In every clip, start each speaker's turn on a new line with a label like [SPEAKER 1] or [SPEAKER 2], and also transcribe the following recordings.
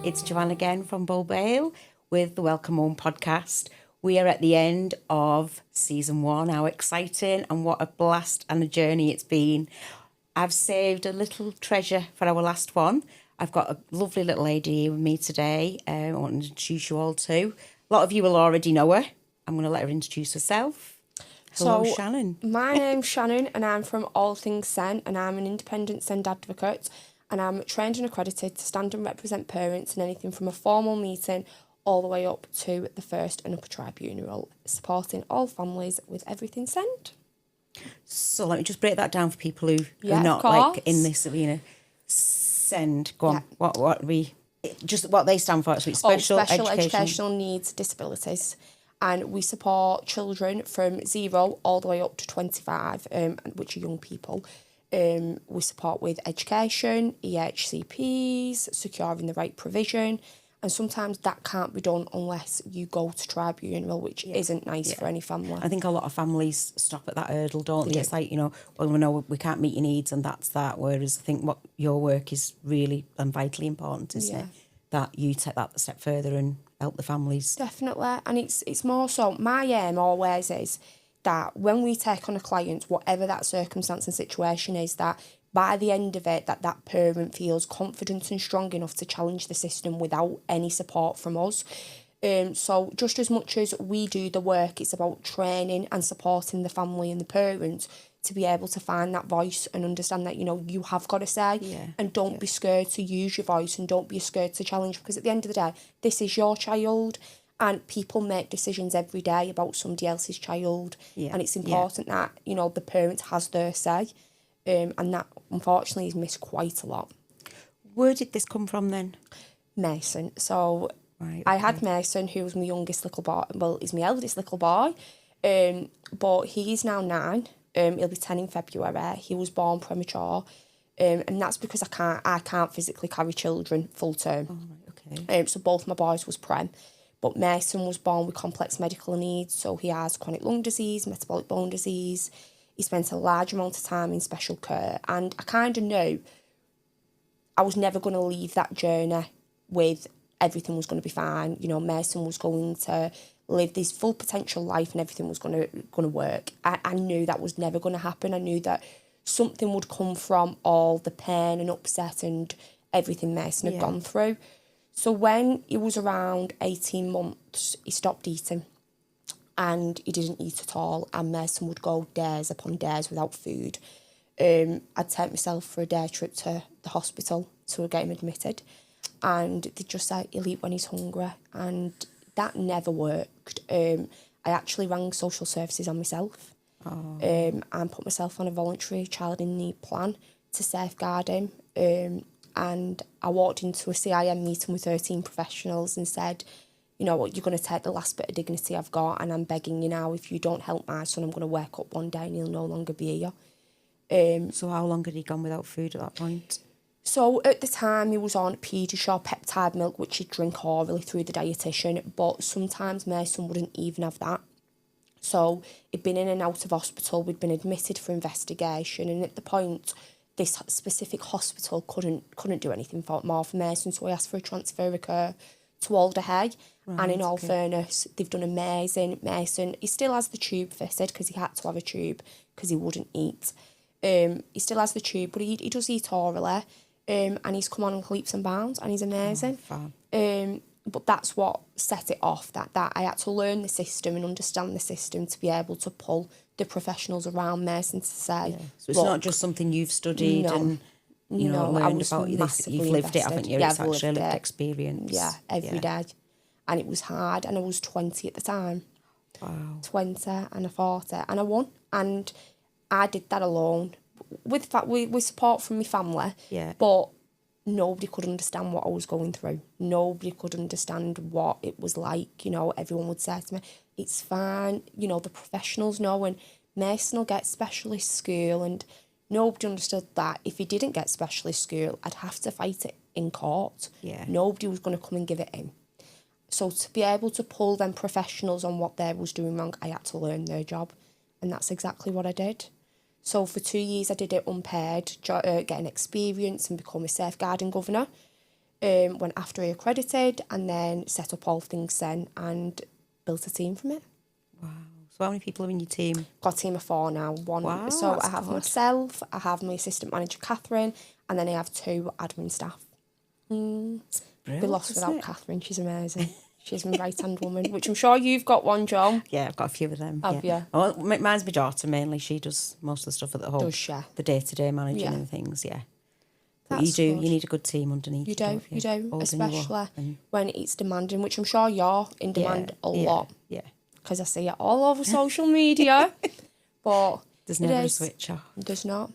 [SPEAKER 1] it's Joanne again from Bulbale with the Welcome Home podcast. We are at the end of season 1. How exciting and what a blast and a journey it's been. I've saved a little treasure for our last one. I've got a lovely little lady here with me today. I want to introduce you all to. A lot of you will already know her. I'm going to let her introduce herself. Hello,
[SPEAKER 2] So,
[SPEAKER 1] Shannon.
[SPEAKER 2] My name's Shannon and I'm from All Things Sen and I'm an independent SEND advocate and I'm trained and accredited to stand and represent parents in anything from a formal meeting all the way up to the first and upper tribunal, supporting all families with everything SEND.
[SPEAKER 1] So let me just break that down for people who
[SPEAKER 2] Yeah,
[SPEAKER 1] are not
[SPEAKER 2] of course.
[SPEAKER 1] like in this arena. SEND, go on. What they stand for? So it's special
[SPEAKER 2] educational needs disabilities. And we support children from 0 all the way up to 25, which are young people. We support with education, EHCPs, securing the right provision. And sometimes that can't be done unless you go to tribunal, which isn't nice for any family.
[SPEAKER 1] I think a lot of families stop at that hurdle, don't they? It's like, well, we know we can't meet your needs and that's that. Whereas I think what your work is really and vitally important, isn't it? That you take that a step further and help the families.
[SPEAKER 2] Definitely. And it's more so, my aim always is that when we take on a client, whatever that circumstance and situation is, that by the end of it, that parent feels confident and strong enough to challenge the system without any support from us. So just as much as we do the work, it's about training and supporting the family and the parents to be able to find that voice and understand that, you have got a say and don't be scared to use your voice and don't be scared to challenge, because at the end of the day, this is your child and people make decisions every day about somebody else's child and it's important that, the parent has their say. And that, unfortunately, is missed quite a lot.
[SPEAKER 1] Where did this come from then?
[SPEAKER 2] Mason. So I had Mason, who was my youngest little boy. Well, he's my eldest little boy. But he's now 9. He'll be 10 in February. He was born premature. And that's because I can't physically carry children full term.
[SPEAKER 1] Oh, right, okay.
[SPEAKER 2] So both my boys was prem. But Mason was born with complex medical needs. So he has chronic lung disease, metabolic bone disease. He spent a large amount of time in special care, and I kind of knew I was never going to leave that journey with everything was going to be fine. Mason was going to live this full potential life and everything was going to work. I knew that was never going to happen. I knew that something would come from all the pain and upset and everything Mason had gone through. So when he was around 18 months, he stopped eating. And he didn't eat at all, and Mason would go days upon days without food. I'd take myself for a day trip to the hospital to get him admitted, and they'd just say he'll eat when he's hungry, and that never worked. I actually rang social services on myself and put myself on a voluntary child in need plan to safeguard him. And I walked into a CIM meeting with 13 professionals and said, you know what, you're going to take the last bit of dignity I've got and I'm begging you now, if you don't help my son, I'm going to wake up one day and he'll no longer be here.
[SPEAKER 1] So how long had he gone without food at that point?
[SPEAKER 2] So at the time he was on Pediasure peptide milk, which he'd drink orally through the dietitian, but sometimes Mason wouldn't even have that. So he'd been in and out of hospital, we'd been admitted for investigation, and at the point this specific hospital couldn't do anything more for Mason, so I asked for a transfer of care to Alder Hay. Right, and in all fairness, they've done amazing. Mason, he still has the tube fitted because he had to have a tube because he wouldn't eat. He still has the tube, but he does eat orally. And he's come on in leaps and bounds and he's amazing. But that's what set it off, that I had to learn the system and understand the system to be able to pull the professionals around Mason to say...
[SPEAKER 1] So it's not just something you've studied and... learned about this. You've lived it, haven't you? It's actually a lived experience.
[SPEAKER 2] Yeah, every day. And it was hard. And I was 20 at the time.
[SPEAKER 1] Wow.
[SPEAKER 2] 20 and a 40. And I won. And I did that alone. With support from my family. Yeah. But nobody could understand what I was going through. Nobody could understand what it was like. Everyone would say to me, it's fine. The professionals know. And Mason will get specialist school and... Nobody understood that if he didn't get specialist school, I'd have to fight it in court. Yeah. Nobody was going to come and give it him. So to be able to pull them professionals on what they was doing wrong, I had to learn their job. And that's exactly what I did. So for 2 years I did it unpaid, getting experience and become a safeguarding governor. went after he accredited, and then set up All Things Sen and built a team from it.
[SPEAKER 1] Wow. So how many people are in your team?
[SPEAKER 2] Got a team of 4 now.
[SPEAKER 1] Wow,
[SPEAKER 2] So
[SPEAKER 1] that's
[SPEAKER 2] I have
[SPEAKER 1] good.
[SPEAKER 2] myself, I have my assistant manager Catherine, and then I have 2 admin staff.
[SPEAKER 1] Brilliant,
[SPEAKER 2] Be lost
[SPEAKER 1] isn't
[SPEAKER 2] without
[SPEAKER 1] it?
[SPEAKER 2] Catherine. She's amazing. She's my right-hand woman, which I'm sure you've got one, John.
[SPEAKER 1] Yeah, I've got a few of them.
[SPEAKER 2] Have
[SPEAKER 1] yeah.
[SPEAKER 2] you?
[SPEAKER 1] Well, mine's my daughter mainly. She does most of the stuff at the home.
[SPEAKER 2] Does she?
[SPEAKER 1] The day-to-day managing
[SPEAKER 2] Yeah.
[SPEAKER 1] and things, yeah. But
[SPEAKER 2] That's
[SPEAKER 1] you
[SPEAKER 2] good.
[SPEAKER 1] need a good team underneath
[SPEAKER 2] You do,
[SPEAKER 1] don't
[SPEAKER 2] you do,
[SPEAKER 1] Holding you
[SPEAKER 2] especially
[SPEAKER 1] up and-
[SPEAKER 2] when it's demanding, which I'm sure you're in demand a lot.
[SPEAKER 1] Yeah.
[SPEAKER 2] Because I see it all over social media. But
[SPEAKER 1] There's
[SPEAKER 2] it
[SPEAKER 1] never a
[SPEAKER 2] is.
[SPEAKER 1] switch off.
[SPEAKER 2] There's not.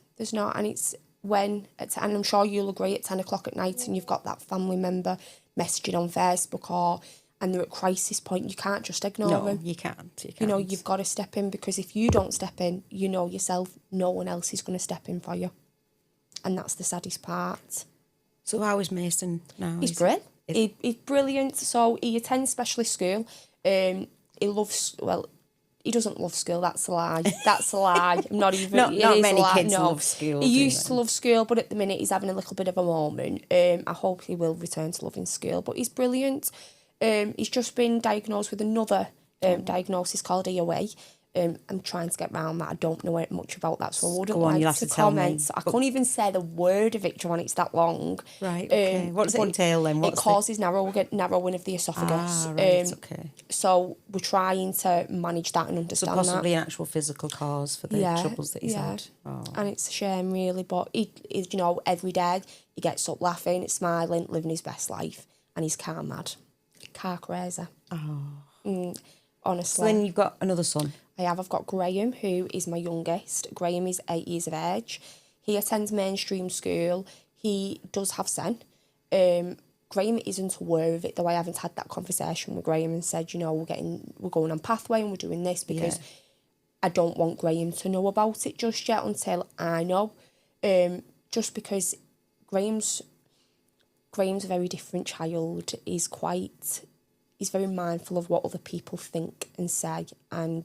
[SPEAKER 2] And it's when, and I'm sure you'll agree, at 10 o'clock at night and you've got that family member messaging on Facebook and they're at crisis point, you can't just ignore
[SPEAKER 1] No,
[SPEAKER 2] them.
[SPEAKER 1] you can't.
[SPEAKER 2] You know, you've got to step in, because if you don't step in, you know yourself, no one else is going to step in for you. And that's the saddest part.
[SPEAKER 1] So how is Mason now?
[SPEAKER 2] He's great. He's brilliant. So he attends specialist school. He loves, well, he doesn't love school. That's a lie. That's a lie. I'm not even.
[SPEAKER 1] Not
[SPEAKER 2] it is
[SPEAKER 1] many
[SPEAKER 2] a lie.
[SPEAKER 1] kids
[SPEAKER 2] No.
[SPEAKER 1] love school.
[SPEAKER 2] He
[SPEAKER 1] do
[SPEAKER 2] used
[SPEAKER 1] they?
[SPEAKER 2] to love school, but at the minute he's having a little bit of a moment. I hope he will return to loving school. But he's brilliant. He's just been diagnosed with another diagnosis called EOA. I'm trying to get round that. I don't know much about that, so I wouldn't
[SPEAKER 1] Go on, you'll
[SPEAKER 2] like
[SPEAKER 1] have
[SPEAKER 2] to
[SPEAKER 1] to tell me.
[SPEAKER 2] comment. So I can't even say the word of it, Joanne. It's that long.
[SPEAKER 1] Right, okay. What does it entail then?
[SPEAKER 2] It causes narrowing of the esophagus.
[SPEAKER 1] Right, okay.
[SPEAKER 2] So we're trying to manage that and
[SPEAKER 1] So
[SPEAKER 2] understand
[SPEAKER 1] possibly
[SPEAKER 2] that.
[SPEAKER 1] an actual physical cause for the troubles that he's had. Oh.
[SPEAKER 2] And it's a shame, really. But he, you know, every day he gets up laughing, smiling, living his best life, and he's car mad, car crazy.
[SPEAKER 1] Oh.
[SPEAKER 2] Honestly.
[SPEAKER 1] So then you've got another son.
[SPEAKER 2] I've got Graham, who is my youngest. Graham is 8 years of age. He attends mainstream school. He does have Sen. Graham isn't aware of it, though I haven't had that conversation with Graham and said, you know, we're going on pathway and we're doing this, because I don't want Graham to know about it just yet until I know. Just because Graham's a very different child. He's very mindful of what other people think and say, and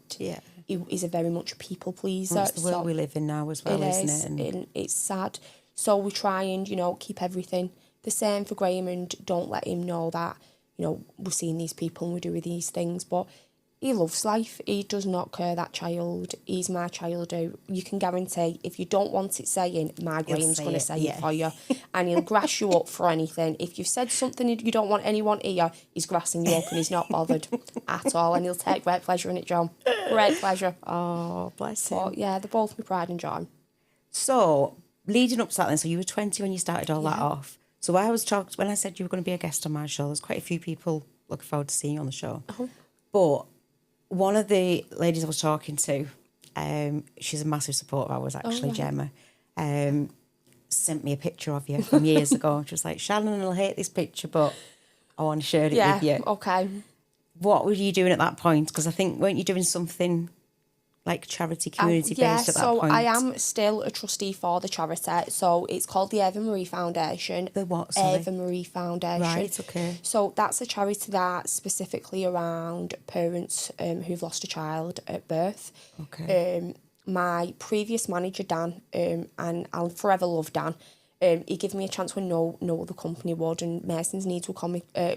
[SPEAKER 2] he's a very much people pleaser.
[SPEAKER 1] That's the world we live in now as well, isn't it?
[SPEAKER 2] And it's sad. So we try and, you know, keep everything the same for Graham and don't let him know that, you know, we're seeing these people and we're doing these things. But he loves life. He does not care, that child. He's my child. You can guarantee if you don't want it saying, my Graham's going to say it for you. And he'll grass you up for anything. If you've said something you don't want anyone to hear, he's grassing you up and he's not bothered at all. And he'll take great pleasure in it, John. Great pleasure.
[SPEAKER 1] Oh, bless him.
[SPEAKER 2] But yeah, they're both my pride and joy.
[SPEAKER 1] So, leading up to that then, so you were 20 when you started all that off. So I was talked when I said you were going to be a guest on my show, there's quite a few people looking forward to seeing you on the show. But one of the ladies I was talking to, she's a massive supporter of ours actually, Gemma, sent me a picture of you from years ago. She was like, Shannon will hate this picture, but I want to share it with you.
[SPEAKER 2] Okay.
[SPEAKER 1] What were you doing at that point? Because I think, weren't you doing something like charity, community-based at that point?
[SPEAKER 2] So I am still a trustee for the charity. So it's called the Eva Marie Foundation.
[SPEAKER 1] The what, sorry?
[SPEAKER 2] Eva Marie Foundation.
[SPEAKER 1] Right, okay.
[SPEAKER 2] So that's a charity that's specifically around parents who've lost a child at birth.
[SPEAKER 1] Okay.
[SPEAKER 2] My previous manager, Dan, and I'll forever love Dan, he gave me a chance when no other company would, and Mason's needs were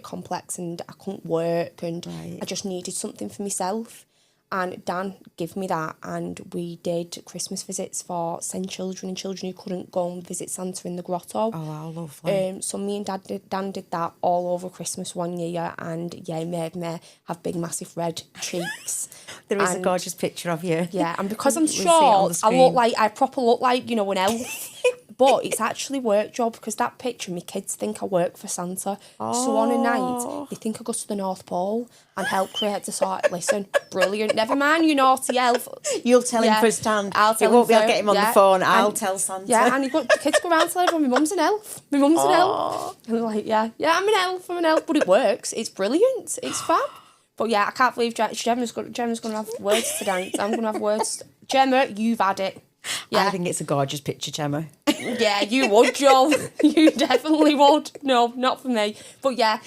[SPEAKER 2] complex and I couldn't work and I just needed something for myself. And Dan gave me that, and we did Christmas visits for Sen children and children who couldn't go and visit Santa in the grotto.
[SPEAKER 1] Oh, wow, lovely.
[SPEAKER 2] So me and Dan did that all over Christmas one year, and it made me have big, massive red cheeks.
[SPEAKER 1] There is a gorgeous picture of you.
[SPEAKER 2] Yeah, and because I'm
[SPEAKER 1] We'll see it
[SPEAKER 2] short,
[SPEAKER 1] on the screen.
[SPEAKER 2] I proper look like, you know, an elf. But it's actually work job, because that picture, my kids think I work for Santa. So on a night, they think I go to the North Pole and help create the sort. Listen, brilliant. Never mind, you naughty elf.
[SPEAKER 1] You'll tell him firsthand.
[SPEAKER 2] I'll tell
[SPEAKER 1] it won't
[SPEAKER 2] him.
[SPEAKER 1] I'll get him on the phone. I'll tell Santa.
[SPEAKER 2] Yeah, and the kids go around telling everyone, my mum's an elf. My mum's an elf. And they're like, yeah, I'm an elf. But it works. It's brilliant. It's fab. But yeah, I can't believe Gemma's going to have words tonight. I'm going to have words. Gemma, you've had it. Yeah.
[SPEAKER 1] I think it's a gorgeous picture, Gemma.
[SPEAKER 2] Yeah, you would, Joe. You definitely would. No, not for me. But yeah,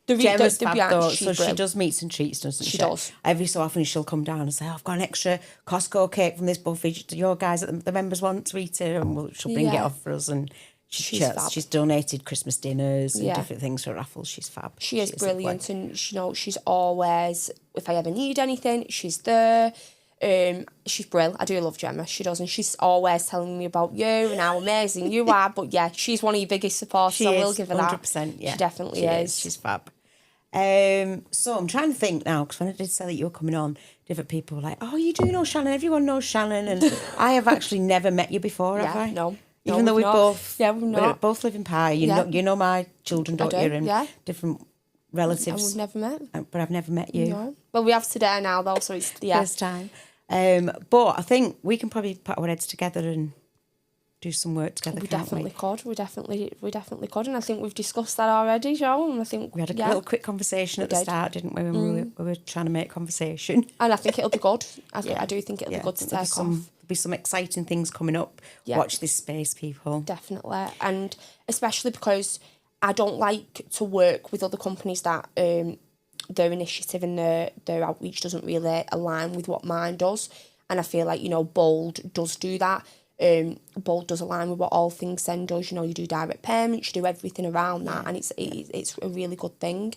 [SPEAKER 1] Gemma's fab though, so she does meets and treats, doesn't she?
[SPEAKER 2] She does.
[SPEAKER 1] Every so often she'll come down and say, I've got an extra Costco cake from this buffet. Do your guys, the members want to eat it? And she'll bring it off for us. And
[SPEAKER 2] fab.
[SPEAKER 1] She's donated Christmas dinners and
[SPEAKER 2] Yeah.
[SPEAKER 1] different things for raffles. She's fab.
[SPEAKER 2] She is brilliant,
[SPEAKER 1] lovely.
[SPEAKER 2] and she's always, if I ever need anything, she's there. She's brilliant. I do love Gemma. She does, and she's always telling me about you and how amazing you are. But yeah, she's one of your biggest supporters. I will give her that.
[SPEAKER 1] 100%. Yeah,
[SPEAKER 2] she definitely is.
[SPEAKER 1] She's fab. So I'm trying to think now, because when I did say that you were coming on, different people were like, "Oh, you do know Shannon. Everyone knows Shannon." And I have actually never met you before, have I?
[SPEAKER 2] No.
[SPEAKER 1] Even though we both both live in Pye, you know my children, don't you? And different relatives.
[SPEAKER 2] And we've never met.
[SPEAKER 1] But I've never met you.
[SPEAKER 2] No. Well, we have today now though, so it's the
[SPEAKER 1] first time. But I think we can probably put our heads together and do some work together.
[SPEAKER 2] We definitely could. We definitely could, and I think we've discussed that already, Jo. And I think
[SPEAKER 1] we had a little quick conversation at the start, didn't we? When we were trying to make conversation.
[SPEAKER 2] And I think it'll be good. I do think it'll be good to take off.
[SPEAKER 1] There'll be some exciting things coming up. Yeah. Watch this space, people.
[SPEAKER 2] Definitely, and especially because I don't like to work with other companies that their initiative and their outreach doesn't really align with what mine does. And I feel like, Bold does do that. Bold does align with what All Things Sen does. You do direct payments, you do everything around that, and it's a really good thing.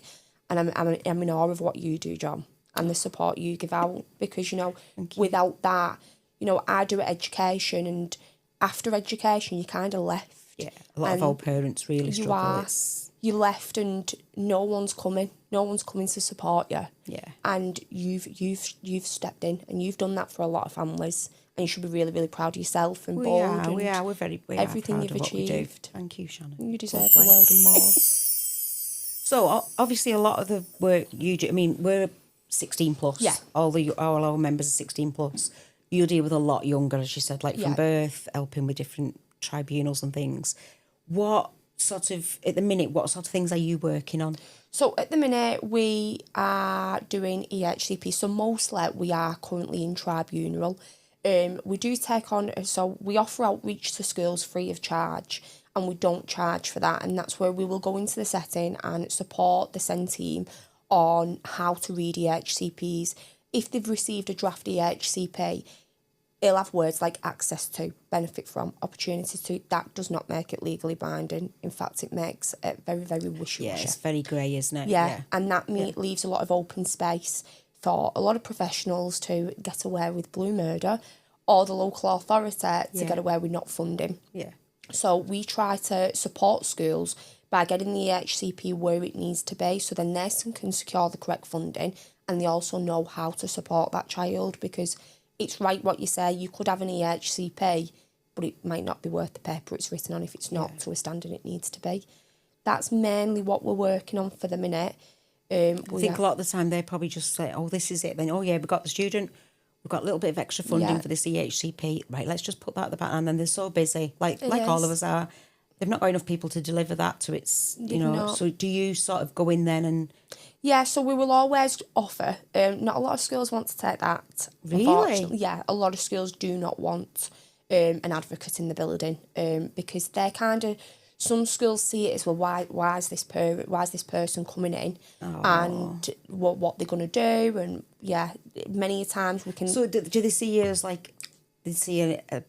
[SPEAKER 2] And I'm in awe of what you do, John, and the support you give out, because without that, I do education, and after education you kind of left.
[SPEAKER 1] Yeah, a lot of old parents really struggle.
[SPEAKER 2] You left, and no one's coming to support you.
[SPEAKER 1] Yeah,
[SPEAKER 2] and you've stepped in, and you've done that for a lot of families. And you should be really, really proud of yourself and Bold.
[SPEAKER 1] We are. We're very
[SPEAKER 2] everything
[SPEAKER 1] proud
[SPEAKER 2] you've
[SPEAKER 1] of what we do.
[SPEAKER 2] achieved.
[SPEAKER 1] Thank you, Shannon.
[SPEAKER 2] You deserve the world and more.
[SPEAKER 1] So obviously, a lot of the work you do. I mean, we're 16 plus.
[SPEAKER 2] Yeah.
[SPEAKER 1] All our members are 16 plus. You deal with a lot younger, as you said, like from birth, helping with different tribunals and things. What sort of things are you working on?
[SPEAKER 2] So at the minute we are doing EHCP. So mostly we are currently in tribunal. We do take on, so we offer outreach to schools free of charge, and we don't charge for that. And that's where we will go into the setting and support the SEN team on how to read EHCPs. If they've received a draft EHCP, it'll have words like access to, benefit from, opportunity to. That does not make it legally binding. In fact, it makes it very, very wishy-washy.
[SPEAKER 1] Yeah, it's very grey, isn't it?
[SPEAKER 2] Yeah, and that leaves a lot of open space for a lot of professionals to get away with blue murder, or the local authority to get away with not funding.
[SPEAKER 1] Yeah.
[SPEAKER 2] So we try to support schools by getting the EHCP where it needs to be, so then they can secure the correct funding, and they also know how to support that child, because it's right what you say, you could have an EHCP, but it might not be worth the paper it's written on if it's not to a standard it needs to be. That's mainly what we're working on for the minute.
[SPEAKER 1] I think a lot of the time they probably just say, oh, this is it. Then, we've got the student, we've got a little bit of extra funding for this EHCP. Right, let's just put that at the back. And then they're so busy, like all of us are. They've not got enough people to deliver that to its, So do you sort of go in then and...
[SPEAKER 2] Yeah, so we will always offer. Not a lot of schools want to take that.
[SPEAKER 1] Really?
[SPEAKER 2] Yeah, a lot of schools do not want an advocate in the building because they're kind of... Some schools see it as, well, why is this person coming in, and what they're going to do, and many times we can.
[SPEAKER 1] So do they see you as like they see a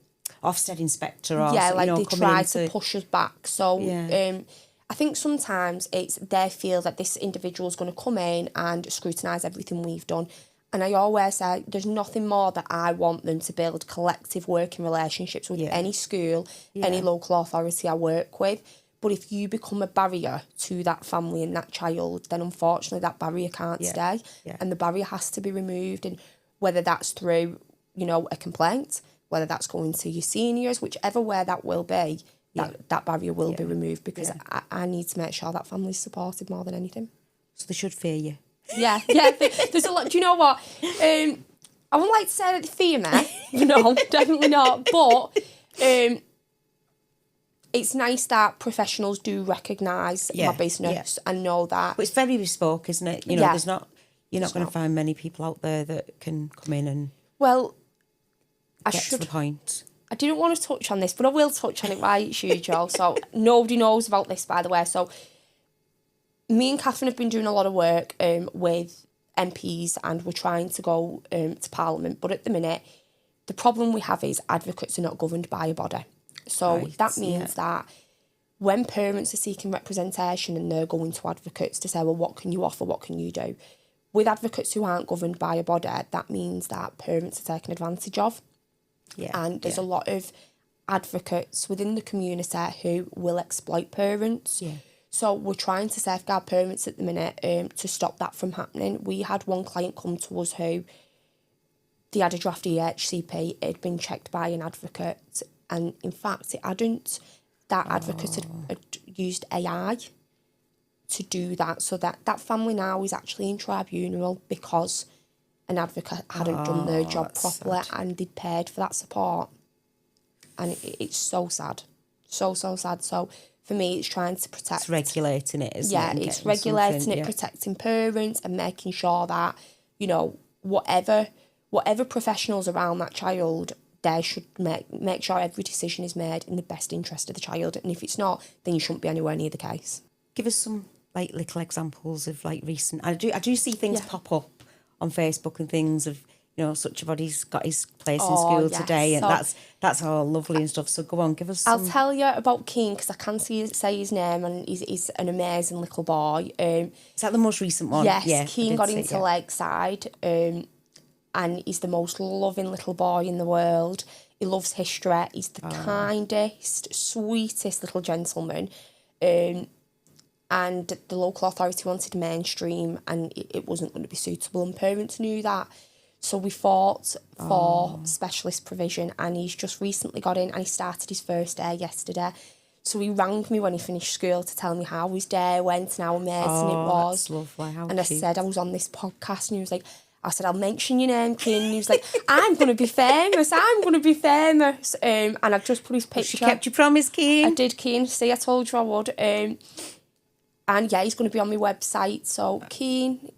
[SPEAKER 1] Ofsted inspector or
[SPEAKER 2] they try to push us back. So I think sometimes they feel that this individual's going to come in and scrutinise everything we've done. And I always say there's nothing more that I want than to build collective working relationships with any school, any local authority I work with. But if you become a barrier to that family and that child, then unfortunately that barrier can't stay. Yeah. And the barrier has to be removed. And whether that's through, a complaint, whether that's going to your seniors, whichever way that will be, that barrier will be removed, because I need to make sure that family's supported more than anything.
[SPEAKER 1] So they should fear you.
[SPEAKER 2] Yeah. There's a lot. Do you know what? I wouldn't like to say that they fear me. No, definitely not. But it's nice that professionals do recognise my business and know that.
[SPEAKER 1] But it's very bespoke, isn't it? There's not. You're not going to find many people out there that can come in and get to the point.
[SPEAKER 2] I didn't want to touch on this, but I will touch on it while it's you, Jo. So nobody knows about this, by the way. So me and Catherine have been doing a lot of work with MPs, and we're trying to go to Parliament. But at the minute, the problem we have is advocates are not governed by a body. So that means that when parents are seeking representation and they're going to advocates to say, well, what can you offer, what can you do? With advocates who aren't governed by a body, that means that parents are taken advantage of.
[SPEAKER 1] Yeah.
[SPEAKER 2] And there's a lot of advocates within the community who will exploit parents.
[SPEAKER 1] Yeah.
[SPEAKER 2] So we're trying to safeguard parents at the minute to stop that from happening. We had one client come to us who they had a draft EHCP, it had been checked by an advocate, and in fact it hadn't. That advocate had used AI to do that, so that family now is actually in tribunal because an advocate hadn't done their job properly and they'd paid for that support. And it's so sad. So sad. So for me, it's trying to protect...
[SPEAKER 1] It's regulating it, isn't it?
[SPEAKER 2] Yeah, it's regulating it, protecting parents and making sure that, you know, whatever professionals around that child, they should make sure every decision is made in the best interest of the child. And if it's not, then you shouldn't be anywhere near the case.
[SPEAKER 1] Give us some, like, little examples of, like, recent... I do see things pop up on Facebook and things of, you know, such a body's got his place in school today, and so, that's all lovely and stuff. So go on, give us some...
[SPEAKER 2] I'll tell you about Keane, because I can say his name, and he's an amazing little boy. Is
[SPEAKER 1] that the most recent one?
[SPEAKER 2] Yes,
[SPEAKER 1] yeah,
[SPEAKER 2] Keane got into Lakeside, and he's the most loving little boy in the world. He loves history. He's the kindest, sweetest little gentleman. And the local authority wanted mainstream, and it wasn't going to be suitable, and parents knew that. So we fought for specialist provision, and he's just recently got in, and he started his first day yesterday. So he rang me when he finished school to tell me how his day went and how amazing it was.
[SPEAKER 1] That's lovely. How
[SPEAKER 2] and
[SPEAKER 1] cute.
[SPEAKER 2] I said I was on this podcast, and he was like, I said, I'll mention your name, Keane. And he was like, I'm going to be famous. And I've just put his picture.
[SPEAKER 1] She kept your promise, Keane.
[SPEAKER 2] I did, Keane. See, I told you I would. And yeah, he's going to be on my website. So Keane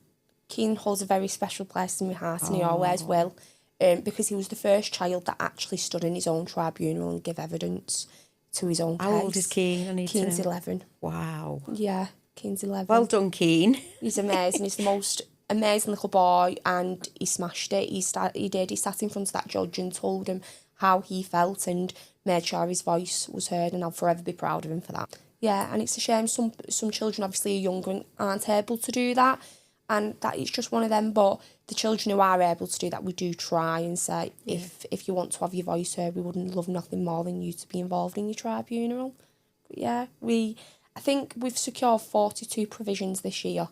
[SPEAKER 2] holds a very special place in my heart, and he always will, because he was the first child that actually stood in his own tribunal and gave evidence to his own case.
[SPEAKER 1] How old is Keane?
[SPEAKER 2] Keane's 11.
[SPEAKER 1] Wow.
[SPEAKER 2] Yeah, Keane's 11.
[SPEAKER 1] Well done, Keane.
[SPEAKER 2] He's amazing. He's the most amazing little boy, and he smashed it. He sat in front of that judge and told him how he felt and made sure his voice was heard, and I'll forever be proud of him for that. Yeah, and it's a shame some children obviously are younger and aren't able to do that, and that it's just one of them. But the children who are able to do that, we do try and say, if you want to have your voice heard, we wouldn't love nothing more than you to be involved in your tribunal. But yeah, I think we've secured 42 provisions this year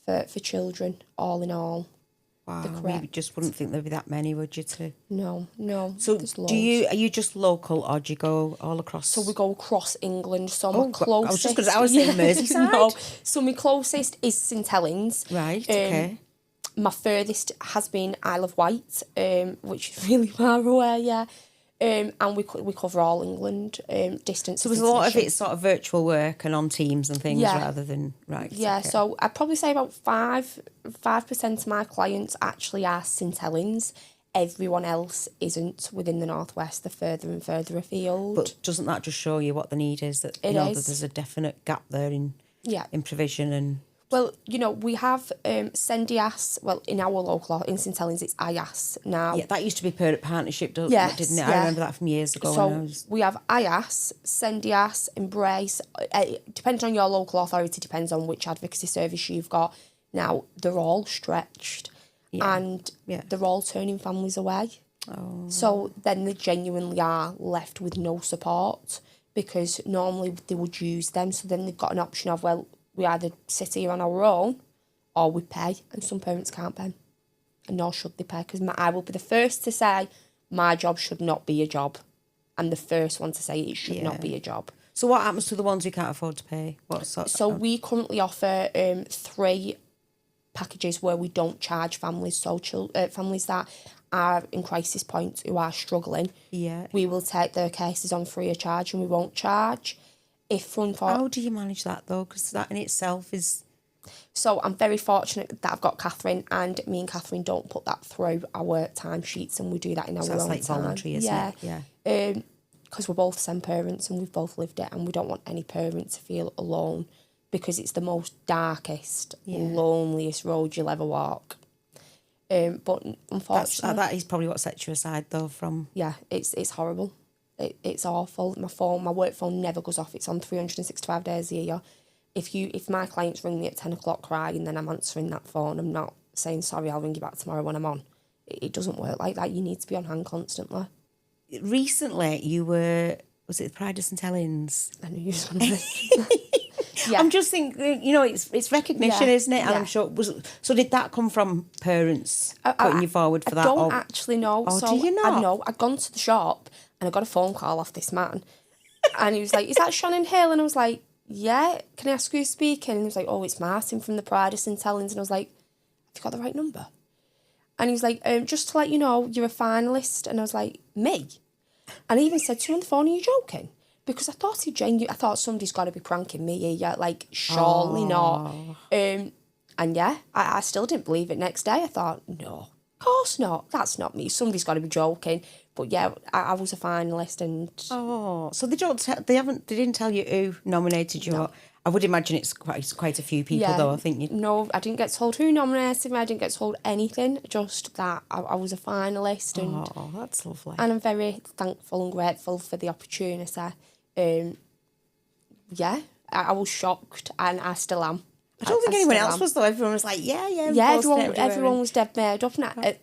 [SPEAKER 2] for children, all in all.
[SPEAKER 1] Wow, we just wouldn't think there'd be that many, would you, too?
[SPEAKER 2] No.
[SPEAKER 1] So are you just local, or do you go all across?
[SPEAKER 2] So we go across England. So my closest...
[SPEAKER 1] I was saying Merseyside.
[SPEAKER 2] No, so my closest is St Helens.
[SPEAKER 1] Right, okay.
[SPEAKER 2] My furthest has been Isle of Wight, which is really far away, yeah. And we cover all England, distance.
[SPEAKER 1] So there's a lot of it sort of virtual work and on Teams and things rather than... Right,
[SPEAKER 2] yeah,
[SPEAKER 1] okay.
[SPEAKER 2] so I'd probably say about 5% of my clients actually are St Helens. Everyone else isn't within the Northwest. They're further and further afield.
[SPEAKER 1] But doesn't that just show you what the need is? That that there's a definite gap there in provision and...
[SPEAKER 2] Well, you know, we have Sendias, well, in our local, in St Helens, it's IAS now.
[SPEAKER 1] Yeah, that used to be partnership, didn't it?
[SPEAKER 2] Yeah.
[SPEAKER 1] I remember that from years ago.
[SPEAKER 2] So we have IAS, Sendias, Embrace. Depends on your local authority, depends on which advocacy service you've got. Now, they're all stretched and they're all turning families away. Oh. So then they genuinely are left with no support, because normally they would use them. So then they've got an option of, well, we either sit here on our own or we pay, and some parents can't pay, and nor should they pay, because I will be the first to say my job should not be a job, and the first one to say it should not be a job.
[SPEAKER 1] So what happens to the ones who can't afford to pay?
[SPEAKER 2] So we currently offer 3 packages where we don't charge families, so families that are in crisis points who are struggling, we will take their cases on free of charge, and we won't charge. How
[SPEAKER 1] do you manage that, though? Because that in itself is...
[SPEAKER 2] So I'm very fortunate that I've got Catherine, and me and Catherine don't put that through our timesheets, and we do that in our own time.
[SPEAKER 1] So that's like voluntary, isn't it?
[SPEAKER 2] Yeah. Because we're both Sen parents and we've both lived it, and we don't want any parent to feel alone, because it's the most darkest, loneliest road you'll ever walk. But unfortunately...
[SPEAKER 1] That is probably what sets you aside, though, from...
[SPEAKER 2] Yeah, it's horrible. It's awful. My work phone never goes off. It's on 365 days a year. If my clients ring me at 10 o'clock crying, then I'm answering that phone. I'm not saying, sorry, I'll ring you back tomorrow when I'm on. It doesn't work like that. You need to be on hand constantly.
[SPEAKER 1] Recently, was it the Pride of St Helens?
[SPEAKER 2] I knew you were going to say. Yeah.
[SPEAKER 1] I'm just thinking, it's recognition, isn't it? And I'm sure, so did that come from parents putting you forward for that?
[SPEAKER 2] I don't actually know.
[SPEAKER 1] Oh,
[SPEAKER 2] so
[SPEAKER 1] do you not?
[SPEAKER 2] I know. I'd gone to the shop and I got a phone call off this man. And he was like, is that Shannon Hill? And I was like, yeah, can I ask who's speaking? And he was like, oh, it's Martin from the Pride of St Helens. And I was like, have you got the right number? And he was like, just to let you know, you're a finalist. And I was like, me? And I even said to him on the phone, are you joking? Because I thought I thought somebody's got to be pranking me here. Like, surely not. And yeah, I still didn't believe it. Next day, I thought, no, of course not. That's not me. Somebody's got to be joking. But yeah, I was a finalist, and
[SPEAKER 1] so they didn't tell you who nominated you.
[SPEAKER 2] No.
[SPEAKER 1] I would imagine it's quite a few people though. I think
[SPEAKER 2] No, I didn't get told who nominated me. I didn't get told anything. Just that I was a finalist, and
[SPEAKER 1] that's lovely.
[SPEAKER 2] And I'm very thankful and grateful for the opportunity. Yeah, I was shocked, and I still am.
[SPEAKER 1] I don't think anyone else was though. Everyone was like, yeah.
[SPEAKER 2] Everyone was dead made up. And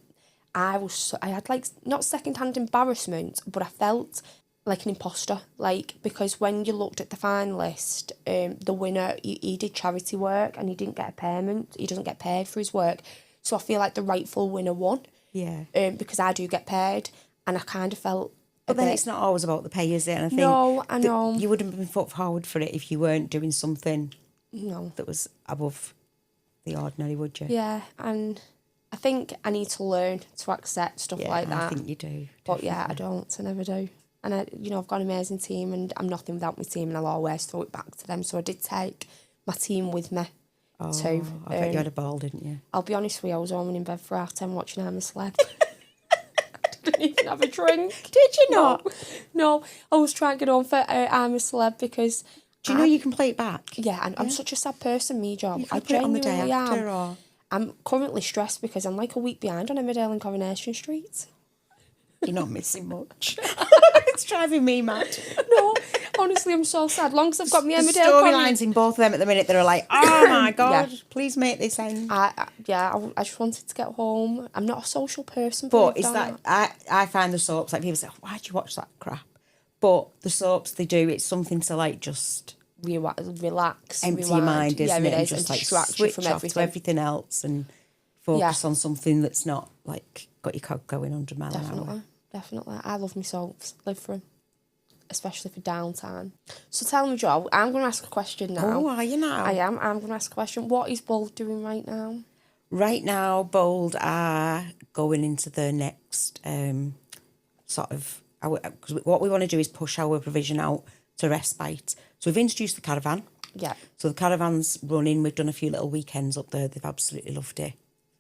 [SPEAKER 2] I had like not second-hand embarrassment, but I felt like an imposter. Like, because when you looked at the finalist, the winner, he did charity work and he didn't get a payment. He doesn't get paid for his work. So I feel like the rightful winner won.
[SPEAKER 1] Yeah.
[SPEAKER 2] Because I do get paid, and I kind of felt.
[SPEAKER 1] But then it's not always about the pay, is it? And I think
[SPEAKER 2] I know.
[SPEAKER 1] You wouldn't have been put forward for it if you weren't doing something that was above the ordinary, would you?
[SPEAKER 2] Yeah, and I think I need to learn to accept stuff like that.
[SPEAKER 1] I think you do.
[SPEAKER 2] But yeah, I don't. I never do. And I've got an amazing team, and I'm nothing without my team, and I'll always throw it back to them. So I did take my team with me too.
[SPEAKER 1] I bet you had a ball, didn't you?
[SPEAKER 2] I'll be honest with you, I was home in bed for 10:30 watching I'm a Celeb. Didn't even have a drink.
[SPEAKER 1] Did you not?
[SPEAKER 2] No, I was trying to get on for I'm a Celeb because.
[SPEAKER 1] Do you know you can play it back?
[SPEAKER 2] Yeah, and I'm such a sad person, me, Job.
[SPEAKER 1] You can put it on the day after, or...
[SPEAKER 2] I'm currently stressed because I'm like a week behind on Emmerdale and Coronation Street.
[SPEAKER 1] You're not missing much. It's driving me mad.
[SPEAKER 2] No, honestly, I'm so sad. Long as I've got my Emmerdale
[SPEAKER 1] storylines in both of them at the minute that are like, oh my God, please make this end.
[SPEAKER 2] I just wanted to get home. I'm not a social person.
[SPEAKER 1] But is that, I find the soaps, like people say, why'd you watch that crap? But the soaps they do, it's something to like just...
[SPEAKER 2] relax,
[SPEAKER 1] empty your mind, isn't it?
[SPEAKER 2] And
[SPEAKER 1] just like
[SPEAKER 2] distract
[SPEAKER 1] switch
[SPEAKER 2] you from
[SPEAKER 1] off
[SPEAKER 2] everything.
[SPEAKER 1] to everything else and focus on something that's not like got your coke going 100 miles an hour.
[SPEAKER 2] Definitely. I love my soaps. Live for them. Especially for downtime. So tell me, Jo, I'm going to ask a question now.
[SPEAKER 1] Oh, are you now?
[SPEAKER 2] I am. I'm going to ask a question. What is Bold doing right now?
[SPEAKER 1] Right now, Bold are going into the next because what we want to do is push our provision out to respite. So we've introduced the caravan.
[SPEAKER 2] Yeah.
[SPEAKER 1] So the caravan's running. We've done a few little weekends up there. They've absolutely loved it.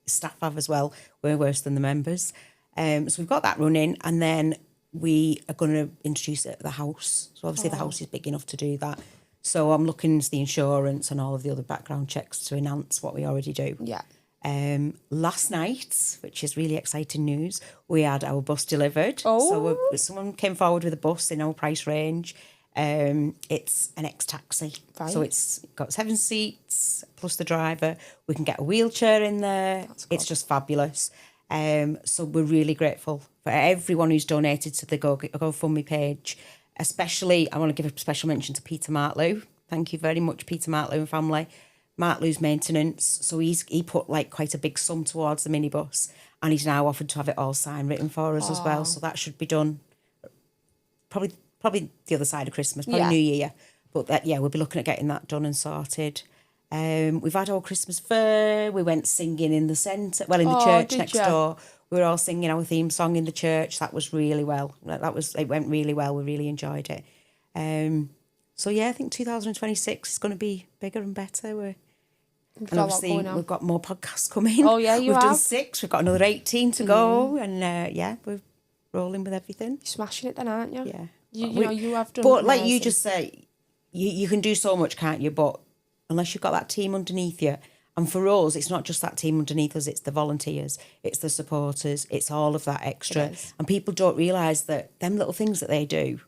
[SPEAKER 1] The staff have as well. We're worse than the members. So we've got that running, and then we are going to introduce it at the house. So obviously the house is big enough to do that. So I'm looking into the insurance and all of the other background checks to enhance what we already do.
[SPEAKER 2] Yeah.
[SPEAKER 1] Last night, which is really exciting news, we had our bus delivered.
[SPEAKER 2] Oh.
[SPEAKER 1] So someone came forward with a bus in our price range. It's an ex-taxi.
[SPEAKER 2] Right.
[SPEAKER 1] So it's got 7 seats plus the driver. We can get a wheelchair in there. It's just fabulous. So we're really grateful for everyone who's donated to the GoFundMe page. Especially, I want to give a special mention to Peter Martlew. Thank you very much, Peter Martlew and family. Martlew's maintenance. So he put like quite a big sum towards the minibus, and he's now offered to have it all signed written for us as well. So that should be done probably the other side of Christmas, probably New Year. But we'll be looking at getting that done and sorted. We've had our Christmas fair. We went singing in the centre, in the church next door. We were all singing our theme song in the church. That was really well. It went really well. We really enjoyed it. So I think 2026 is going to be bigger and better. And obviously we've got more podcasts coming.
[SPEAKER 2] Oh yeah,
[SPEAKER 1] we've done 6. We've got another 18 to go, and we're rolling with everything.
[SPEAKER 2] You're smashing it then, aren't you?
[SPEAKER 1] Yeah.
[SPEAKER 2] You have done.
[SPEAKER 1] But like you just say, you can do so much, can't you? But unless you've got that team underneath you And for us, it's not just that team underneath us, it's the volunteers, it's the supporters, it's all of that extra. And people don't realise that them little things that they do.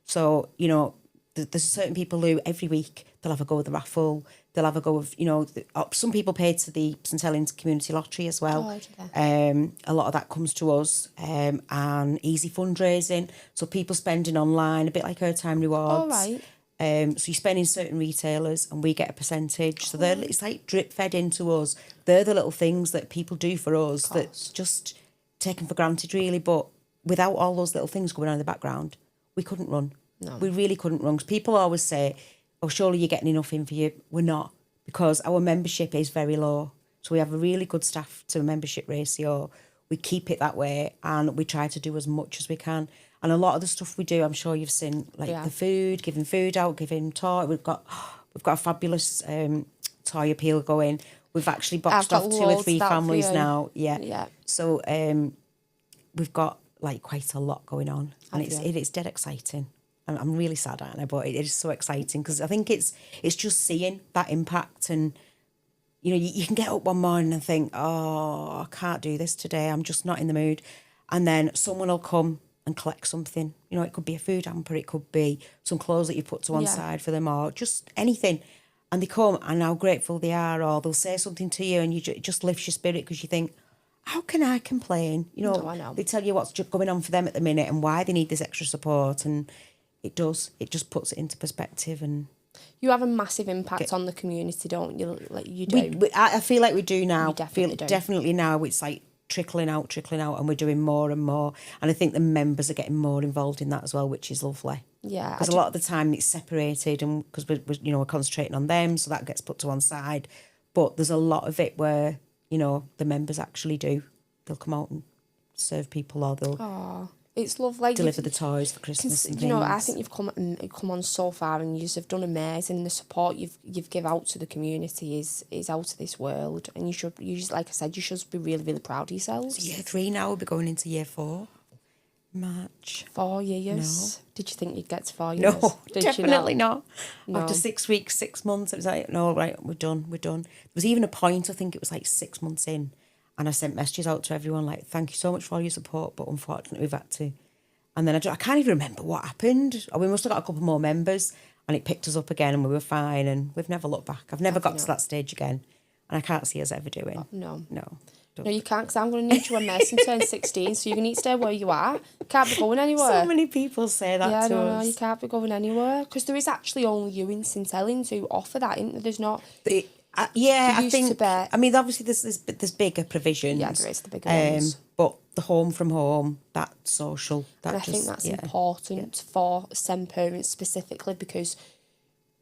[SPEAKER 1] So, you know, there's certain people who every week they'll have a go with the raffle, they'll have a go of, you know, some people pay to the St Helens Community Lottery as well. A lot of that comes to us, and easy fundraising. So people spending online, a bit like Airtime Rewards. So you spend in certain retailers and we get a percentage. So it's like drip fed into us. They're the little things that people do for us that's just taken for granted, really. But without all those little things going on in the background, we couldn't run.
[SPEAKER 2] No.
[SPEAKER 1] We really couldn't run. 'Cause people always say, oh, surely you're getting enough in for you. We're not, because our membership is very low. So we have a really good staff to membership ratio. We keep it that way and we try to do as much as we can. And a lot of the stuff we do, I'm sure you've seen, like the food, giving food out, giving toy. We've got a fabulous toy appeal going. We've actually boxed off 2 or 3 families now. Yeah. So we've got like quite a lot going on, and it's dead exciting. And I'm really sad, aren't I? But it is so exciting because I think it's just seeing that impact. And you know, you can get up one morning and think, oh, I can't do this today. I'm just not in the mood. And then someone will come and collect something. You know, it could be a food hamper, it could be some clothes that you put to one side for them, or just anything. And they come and how grateful they are, or they'll say something to you and it just lifts your spirit because you think, how can I complain? You know,
[SPEAKER 2] I know.
[SPEAKER 1] They tell you what's going on for them at the minute and why they need this extra support, and it just puts it into perspective. And
[SPEAKER 2] you have a massive impact on the community, don't you? Like you do.
[SPEAKER 1] I feel like we do now.
[SPEAKER 2] We definitely do.
[SPEAKER 1] Definitely now it's like trickling out, and we're doing more and more. And I think the members are getting more involved in that as well, which is lovely.
[SPEAKER 2] Yeah.
[SPEAKER 1] Because a lot of the time it's separated, and because we're concentrating on them, so that gets put to one side. But there's a lot of it where, you know, the members actually do. They'll come out and serve people, or they'll
[SPEAKER 2] it's lovely.
[SPEAKER 1] deliver the toys for Christmas and things.
[SPEAKER 2] You know, I think you've come on so far, and you have done amazing. The support you've give out to the community is out of this world, and you just, like I said, you should be really, really proud of yourselves.
[SPEAKER 1] It's year 3 now. We'll be going into year 4. March.
[SPEAKER 2] 4 years.
[SPEAKER 1] No.
[SPEAKER 2] Did you think you'd get to 4 years?
[SPEAKER 1] No, definitely not.
[SPEAKER 2] No.
[SPEAKER 1] After 6 weeks, 6 months, it was like, no, right, we're done. There was even a point, I think it was like 6 months in, and I sent messages out to everyone like, thank you so much for all your support, but unfortunately we've had to. And then I can't even remember what happened. We must have got a couple more members, and it picked us up again, and we were fine, and we've never looked back. I've never got to that stage again, and I can't see us ever doing.
[SPEAKER 2] No,
[SPEAKER 1] don't.
[SPEAKER 2] You can't, because I'm going to need you when Mason turns 16, so you're going to need to stay where you are. You can't be going anywhere.
[SPEAKER 1] So many people say that to us.
[SPEAKER 2] No, you can't be going anywhere, because there is actually only you in St Helens who offer that, isn't there? There's not...
[SPEAKER 1] I think... I mean, obviously there's bigger provisions.
[SPEAKER 2] Yeah, there is the bigger ones.
[SPEAKER 1] But the home from home, that social...
[SPEAKER 2] I think that's important for SEN parents specifically, because,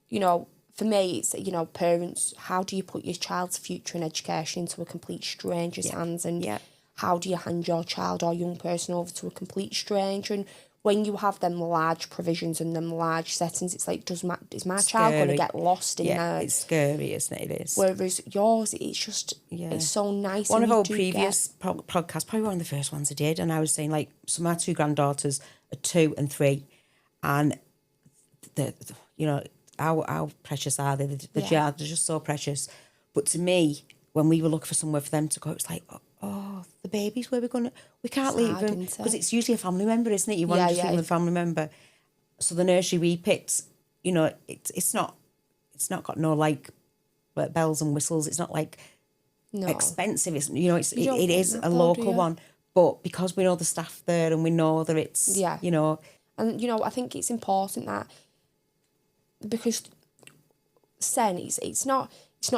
[SPEAKER 2] you know, for me, it's, you know, parents, how do you put your child's future and education into a complete stranger's hands, and how do you hand your child or young person over to a complete stranger? And when you have them large provisions and them large settings, it's like, is my child going to get lost in there?
[SPEAKER 1] Yeah, it's scary, isn't it? It is.
[SPEAKER 2] Whereas yours, it's just, it's so nice.
[SPEAKER 1] One of our previous podcasts, probably one of the first ones I did, and I was saying, like, so my 2 granddaughters are 2 and 3, and you know, how precious are they? They're just so precious. But to me, when we were looking for somewhere for them to go, it's like, oh, the babies, where we can't leave them, because it's usually a family member, isn't it? You want to just leave with a family member. So the nursery we picked, you know, it's not got no like bells and whistles. It's not like expensive. It's, you know, it is a local one, but because we know the staff there and we know that it's you know,
[SPEAKER 2] and you know, I think it's important that, because SEN, it's not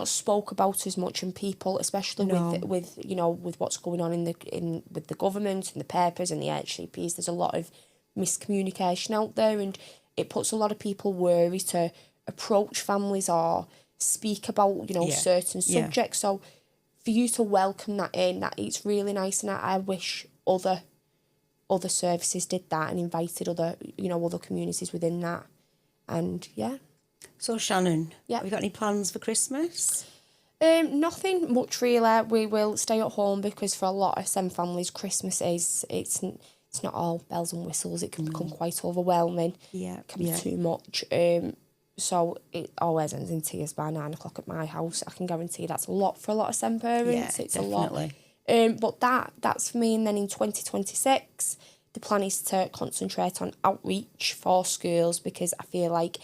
[SPEAKER 2] spoke about as much, and people, especially with you know, with what's going on with the government and the papers and the HCPs, there's a lot of miscommunication out there, and it puts a lot of people worry to approach families or speak about, you know, certain subjects. So for you to welcome that in, that it's really nice, and I wish other services did that and invited other communities within that. And
[SPEAKER 1] So Shannon, have you got any plans for Christmas?
[SPEAKER 2] Nothing much really. We will stay at home, because for a lot of SEN families, Christmas it's not all bells and whistles. It can become quite overwhelming.
[SPEAKER 1] Yeah,
[SPEAKER 2] it can be too much. So it always ends in tears by 9 o'clock at my house. I can guarantee that's a lot for a lot of Sen parents.
[SPEAKER 1] Yeah,
[SPEAKER 2] it's
[SPEAKER 1] definitely.
[SPEAKER 2] a lot. But that's for me. And then in 2026, the plan is to concentrate on outreach for schools, because I feel like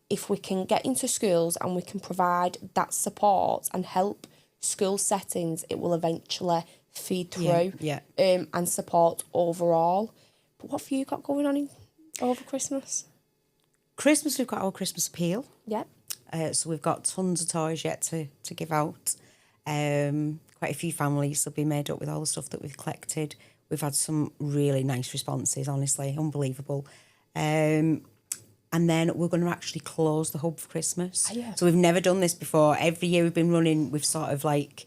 [SPEAKER 2] if we can get into schools and we can provide that support and help school settings, it will eventually feed through and support overall. But what have you got going on over Christmas?
[SPEAKER 1] Christmas, we've got our Christmas appeal.
[SPEAKER 2] Yep.
[SPEAKER 1] So we've got tons of toys yet to give out. Quite a few families will be made up with all the stuff that we've collected. We've had some really nice responses, honestly, unbelievable. And then we're going to actually close the hub for Christmas.
[SPEAKER 2] Oh, yeah.
[SPEAKER 1] So we've never done this before. Every year we've been running, we've sort of like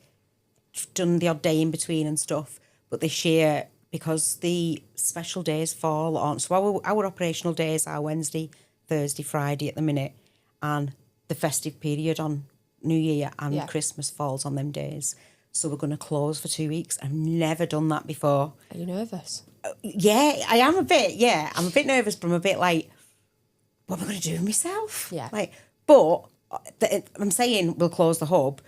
[SPEAKER 1] done the odd day in between and stuff. But this year, because the special days fall on, so our operational days are Wednesday, Thursday, Friday at the minute, and the festive period on New Year and Christmas falls on them days. So we're going to close for 2 weeks. I've never done that before.
[SPEAKER 2] Are you nervous?
[SPEAKER 1] Yeah, I am a bit. Yeah, I'm a bit nervous, but I'm a bit like, what am I going to do with myself?
[SPEAKER 2] Yeah.
[SPEAKER 1] But I'm saying we'll close the hub.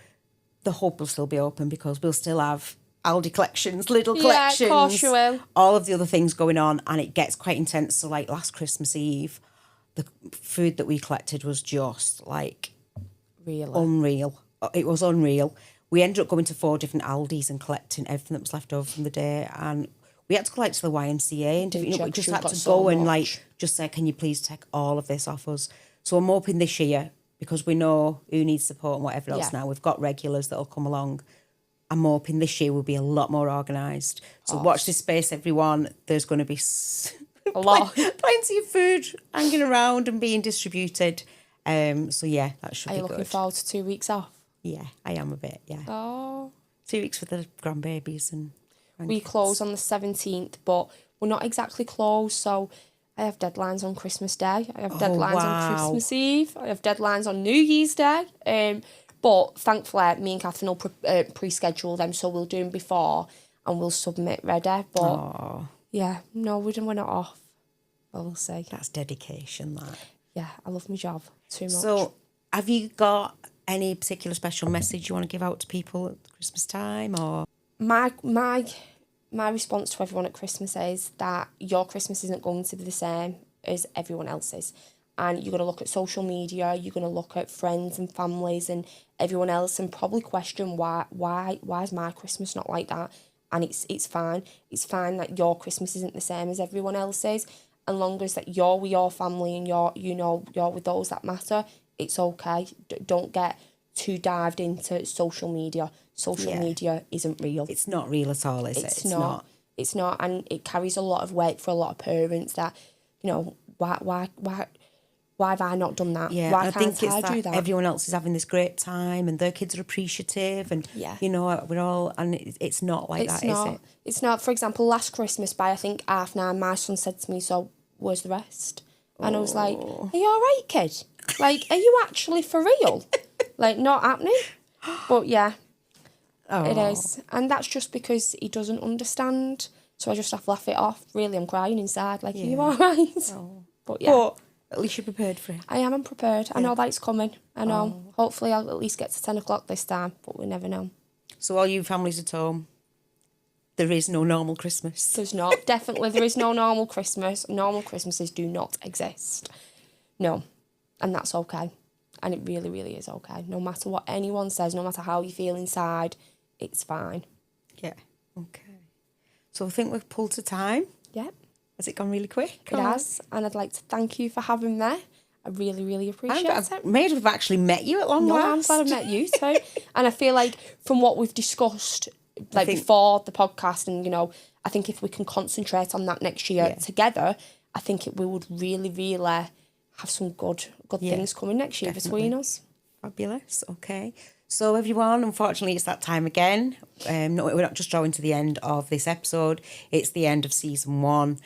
[SPEAKER 1] The hub will still be open because we'll still have Aldi collections, Lidl collections.
[SPEAKER 2] Yeah, of course you will.
[SPEAKER 1] All of the other things going on, and it gets quite intense. So like last Christmas Eve, the food that we collected was just like unreal. It was unreal. We ended up going to 4 different Aldis and collecting everything that was left over from the day, and we had to go like to the YMCA and we just had to go and like just say, can you please take all of this off us? So I'm hoping this year, because we know who needs support and whatever else now, we've got regulars that'll come along. I'm hoping this year will be a lot more organised. So watch this space, everyone. There's going to be
[SPEAKER 2] a lot,
[SPEAKER 1] plenty of food hanging around and being distributed. So yeah, that should be good.
[SPEAKER 2] Are you looking forward to 2 weeks off?
[SPEAKER 1] Yeah, I am a bit. Yeah.
[SPEAKER 2] Oh.
[SPEAKER 1] 2 weeks for the grandbabies and.
[SPEAKER 2] We close on the 17th, but we're not exactly closed. So I have deadlines on Christmas Day. I have deadlines on Christmas Eve. I have deadlines on New Year's Day. But thankfully, me and Catherine will pre-schedule them, so we'll do them before and we'll submit ready. But yeah, no, we're not off. Well, we'll see.
[SPEAKER 1] That's dedication, that.
[SPEAKER 2] Yeah, I love my job too much.
[SPEAKER 1] So, have you got any particular special message you want to give out to people at Christmas time, or
[SPEAKER 2] my response to everyone at Christmas is that your Christmas isn't going to be the same as everyone else's. And you're going to look at social media, you're going to look at friends and families and everyone else and probably question why is my Christmas not like that? And it's fine. It's fine that your Christmas isn't the same as everyone else's. And long as that you're with your family and you're with those that matter, it's okay. Don't get too dived into social media. Social media isn't real.
[SPEAKER 1] It's not real at all, is it?
[SPEAKER 2] It's not. It's not, and it carries a lot of weight for a lot of parents that, why have I not done that?
[SPEAKER 1] Yeah,
[SPEAKER 2] why
[SPEAKER 1] I
[SPEAKER 2] can't
[SPEAKER 1] think it's
[SPEAKER 2] I do
[SPEAKER 1] that
[SPEAKER 2] that?
[SPEAKER 1] everyone else is having this great time and their kids are appreciative and, we're all, and it's not like that, is it?
[SPEAKER 2] It's not. For example, last Christmas by, I think, 9:30, my son said to me, so where's the rest? And I was like, are you all right, kid? Like, are you actually for real? Like, not happening? But yeah, it is. And that's just because he doesn't understand. So I just have to laugh it off. Really, I'm crying inside. Like, are you all right? But yeah.
[SPEAKER 1] But at least you're prepared for it.
[SPEAKER 2] I'm prepared. I know that it's coming. I know. Hopefully I'll at least get to 10 o'clock this time, but we never know.
[SPEAKER 1] So all you families at home, there is no normal Christmas.
[SPEAKER 2] There's not. Definitely there is no normal Christmas. Normal Christmases do not exist. No. And that's okay. And it really, really is okay. No matter what anyone says, no matter how you feel inside, it's fine.
[SPEAKER 1] Yeah. Okay. So I think we've pulled to time.
[SPEAKER 2] Yeah.
[SPEAKER 1] Has it gone really quick?
[SPEAKER 2] It has. And I'd like to thank you for having me. I really, really appreciate it.
[SPEAKER 1] I'm made have actually met you at long last.
[SPEAKER 2] I'm glad I met you too. And I feel like from what we've discussed before the podcast and, I think if we can concentrate on that next year together, I think we would really, really have some good things coming next year between us.
[SPEAKER 1] Fabulous. Okay. So everyone, unfortunately, it's that time again. No, we're not just drawing to the end of this episode. It's the end of season 1.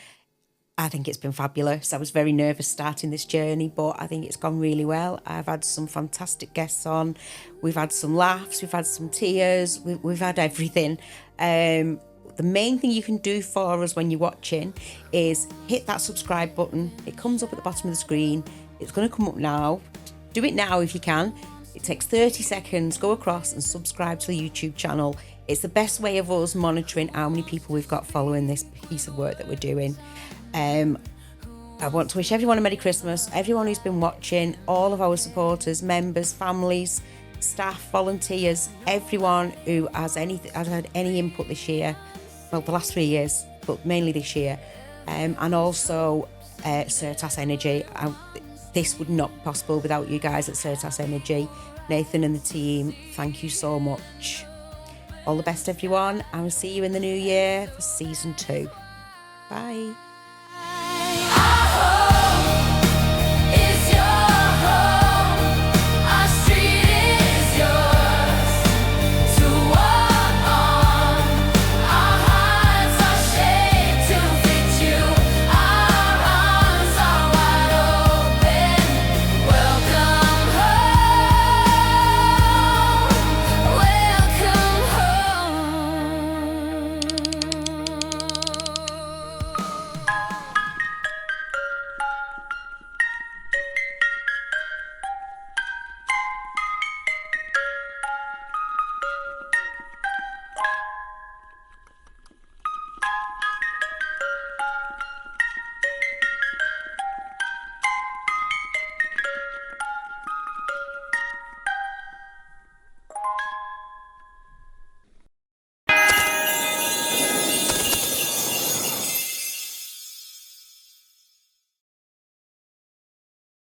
[SPEAKER 1] I think it's been fabulous. I was very nervous starting this journey, but I think it's gone really well. I've had some fantastic guests on. We've had some laughs. We've had some tears. We've had everything. The main thing you can do for us when you're watching is hit that subscribe button. It comes up at the bottom of the screen. It's going to come up now. do it now if you can. It takes 30 seconds. Go across and subscribe to the YouTube channel. It's the best way of us monitoring how many people we've got following this piece of work that we're doing. I want to wish everyone a Merry Christmas, everyone who's been watching, all of our supporters, members, families, staff, volunteers, everyone who has had any input this year, well, the last 3 years, but mainly this year, and also Certas Energy. This would not be possible without you guys at Certas Energy. Nathan and the team, thank you so much. All the best, everyone. I will see you in the new year for season 2. Bye.